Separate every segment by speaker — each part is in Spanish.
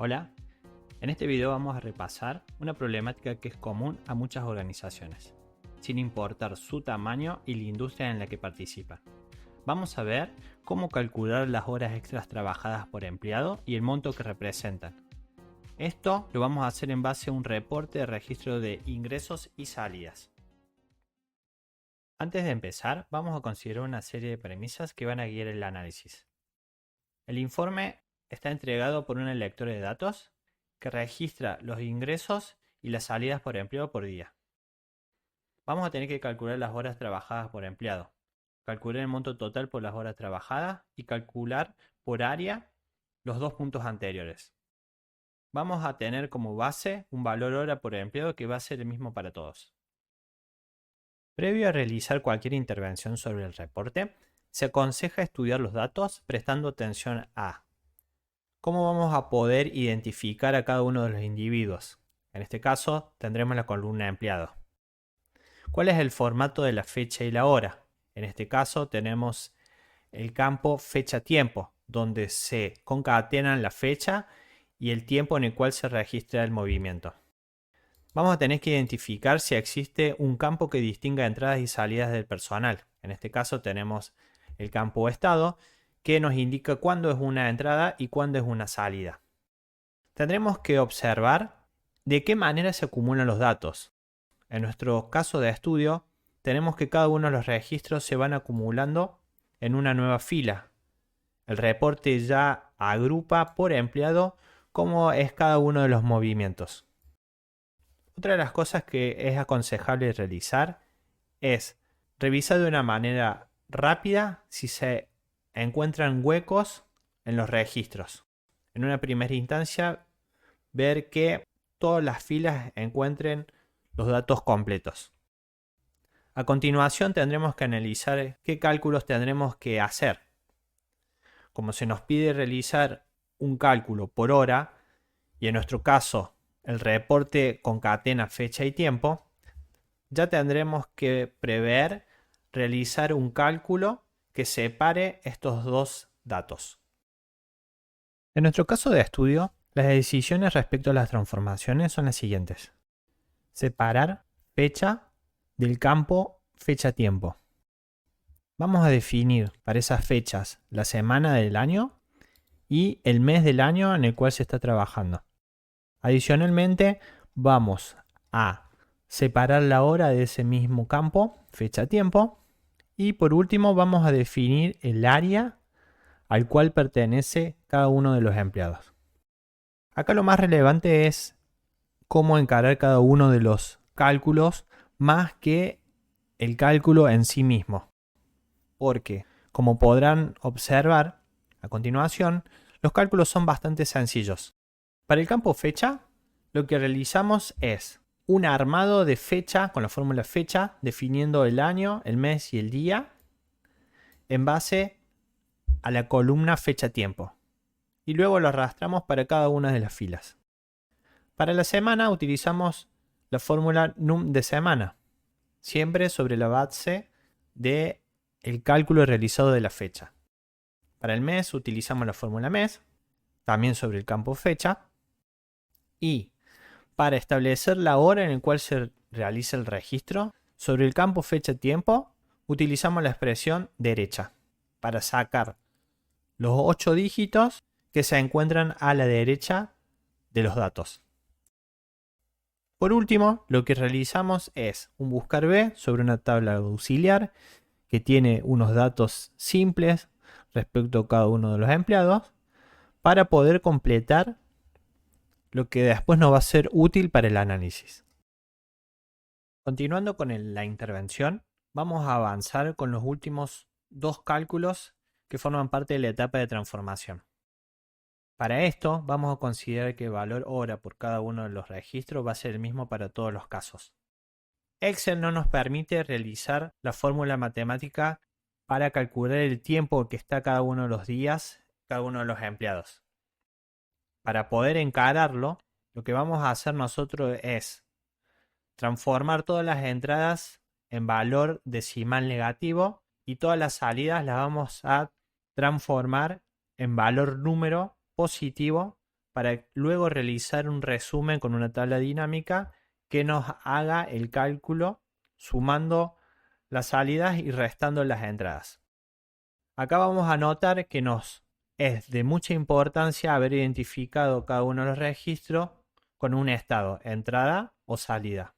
Speaker 1: Hola, en este video vamos a repasar una problemática que es común a muchas organizaciones, sin importar su tamaño y la industria en la que participan. Vamos a ver cómo calcular las horas extras trabajadas por empleado y el monto que representan. Esto lo vamos a hacer en base a un reporte de registro de ingresos y salidas. Antes de empezar, vamos a considerar una serie de premisas que van a guiar el análisis. El informe está entregado por un lector de datos que registra los ingresos y las salidas por empleado por día. Vamos a tener que calcular las horas trabajadas por empleado, calcular el monto total por las horas trabajadas y calcular por área los dos puntos anteriores. Vamos a tener como base un valor hora por empleado que va a ser el mismo para todos. Previo a realizar cualquier intervención sobre el reporte, se aconseja estudiar los datos prestando atención a cómo vamos a poder identificar a cada uno de los individuos. En este caso tendremos la columna empleado. ¿Cuál es el formato de la fecha y la hora? En este caso tenemos el campo fecha-tiempo, donde se concatenan la fecha y el tiempo en el cual se registra el movimiento. Vamos a tener que identificar si existe un campo que distinga entradas y salidas del personal. En este caso tenemos el campo estado, que nos indica cuándo es una entrada y cuándo es una salida. Tendremos que observar de qué manera se acumulan los datos. En nuestro caso de estudio, tenemos que cada uno de los registros se van acumulando en una nueva fila. El reporte ya agrupa por empleado cómo es cada uno de los movimientos. Otra de las cosas que es aconsejable realizar es revisar de una manera rápida si se encuentran huecos en los registros. En una primera instancia, ver que todas las filas encuentren los datos completos. A continuación tendremos que analizar qué cálculos tendremos que hacer. Como se nos pide realizar un cálculo por hora, y en nuestro caso el reporte concatena fecha y tiempo, ya tendremos que prever realizar un cálculo que separe estos dos datos. En nuestro caso de estudio, las decisiones respecto a las transformaciones son las siguientes. Separar fecha del campo fecha-tiempo. Vamos a definir para esas fechas la semana del año y el mes del año en el cual se está trabajando. Adicionalmente, vamos a separar la hora de ese mismo campo, fecha-tiempo. Y por último, vamos a definir el área al cual pertenece cada uno de los empleados. Acá lo más relevante es cómo encarar cada uno de los cálculos más que el cálculo en sí mismo. Porque, como podrán observar a continuación, los cálculos son bastante sencillos. Para el campo fecha, lo que realizamos es un armado de fecha con la fórmula fecha, definiendo el año, el mes y el día en base a la columna fecha-tiempo. Y luego lo arrastramos para cada una de las filas. Para la semana utilizamos la fórmula num de semana, siempre sobre la base del cálculo realizado de la fecha. Para el mes utilizamos la fórmula mes, también sobre el campo fecha. Y para establecer la hora en la cual se realiza el registro, sobre el campo fecha-tiempo utilizamos la expresión derecha para sacar los 8 dígitos que se encuentran a la derecha de los datos. Por último, lo que realizamos es un buscar B sobre una tabla auxiliar que tiene unos datos simples respecto a cada uno de los empleados para poder completar lo que después nos va a ser útil para el análisis. Continuando con la intervención, vamos a avanzar con los últimos dos cálculos que forman parte de la etapa de transformación. Para esto vamos a considerar que el valor hora por cada uno de los registros va a ser el mismo para todos los casos. Excel no nos permite realizar la fórmula matemática para calcular el tiempo que está cada uno de los días, cada uno de los empleados. Para poder encararlo, lo que vamos a hacer nosotros es transformar todas las entradas en valor decimal negativo y todas las salidas las vamos a transformar en valor número positivo para luego realizar un resumen con una tabla dinámica que nos haga el cálculo sumando las salidas y restando las entradas. Acá vamos a notar que nos es de mucha importancia haber identificado cada uno de los registros con un estado, entrada o salida,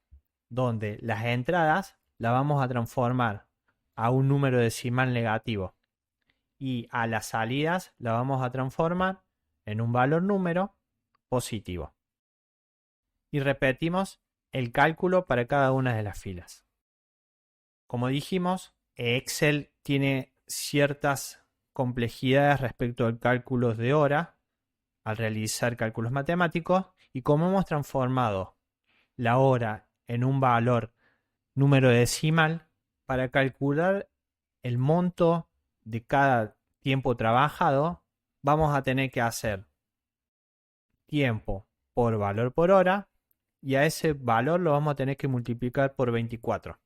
Speaker 1: donde las entradas las vamos a transformar a un número decimal negativo y a las salidas las vamos a transformar en un valor número positivo. Y repetimos el cálculo para cada una de las filas. Como dijimos, Excel tiene ciertas complejidades respecto al cálculo de hora al realizar cálculos matemáticos, y como hemos transformado la hora en un valor número decimal, para calcular el monto de cada tiempo trabajado vamos a tener que hacer tiempo por valor por hora, y a ese valor lo vamos a tener que multiplicar por 24,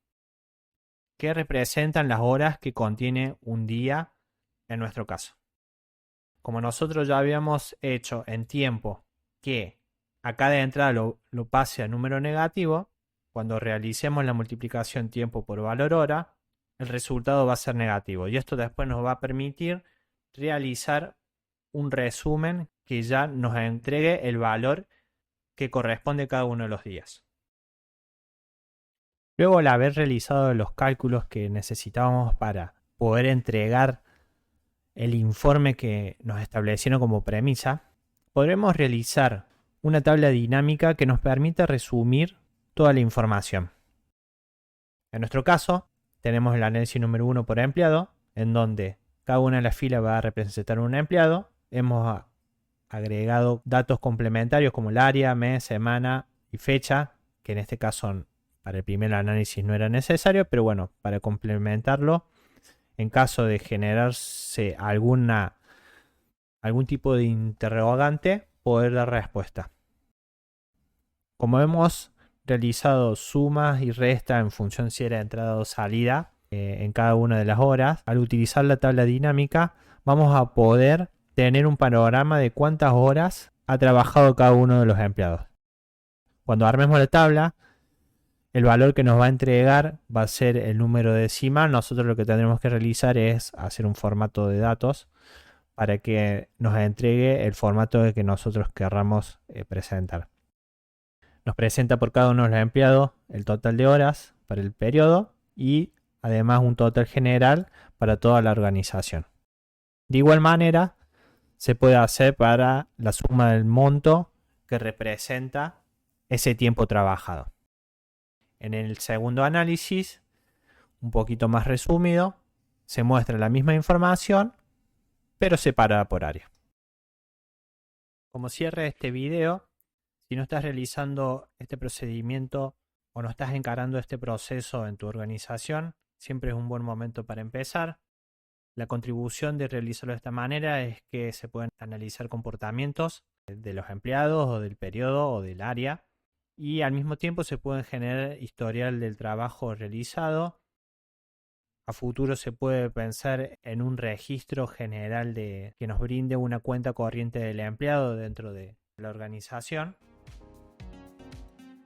Speaker 1: que representan las horas que contiene un día en nuestro caso. Como nosotros ya habíamos hecho en tiempo que a cada entrada lo pase a número negativo, cuando realicemos la multiplicación tiempo por valor hora, el resultado va a ser negativo, y esto después nos va a permitir realizar un resumen que ya nos entregue el valor que corresponde a cada uno de los días. Luego, al haber realizado los cálculos que necesitábamos para poder entregar el informe que nos establecieron como premisa, podremos realizar una tabla dinámica que nos permita resumir toda la información. En nuestro caso, tenemos el análisis número 1 por empleado, en donde cada una de las filas va a representar un empleado. Hemos agregado datos complementarios como el área, mes, semana y fecha, que en este caso para el primer análisis no era necesario, pero bueno, para complementarlo, en caso de generarse algún tipo de interrogante, poder dar respuesta. Como hemos realizado sumas y restas en función si era entrada o salida en cada una de las horas, al utilizar la tabla dinámica vamos a poder tener un panorama de cuántas horas ha trabajado cada uno de los empleados. Cuando armemos la tabla, el valor que nos va a entregar va a ser el número decimal. Nosotros lo que tendremos que realizar es hacer un formato de datos para que nos entregue el formato que nosotros querramos presentar. Nos presenta por cada uno de los empleados el total de horas para el periodo y además un total general para toda la organización. De igual manera, se puede hacer para la suma del monto que representa ese tiempo trabajado. En el segundo análisis, un poquito más resumido, se muestra la misma información, pero separada por área. Como cierre de este video, si no estás realizando este procedimiento o no estás encarando este proceso en tu organización, siempre es un buen momento para empezar. La contribución de realizarlo de esta manera es que se pueden analizar comportamientos de los empleados o del periodo o del área, y al mismo tiempo se puede generar historial del trabajo realizado. A futuro se puede pensar en un registro general que nos brinde una cuenta corriente del empleado dentro de la organización.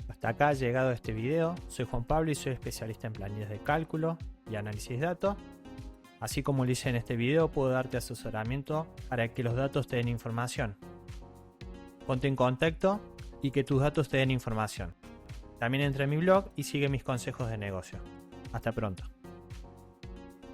Speaker 1: Hasta acá ha llegado este video. Soy Juan Pablo y soy especialista en planillas de cálculo y análisis de datos. Así como lo hice en este video, puedo darte asesoramiento para que los datos te den información. Ponte en contacto y que tus datos te den información. También entra en mi blog y sigue mis consejos de negocio. Hasta pronto.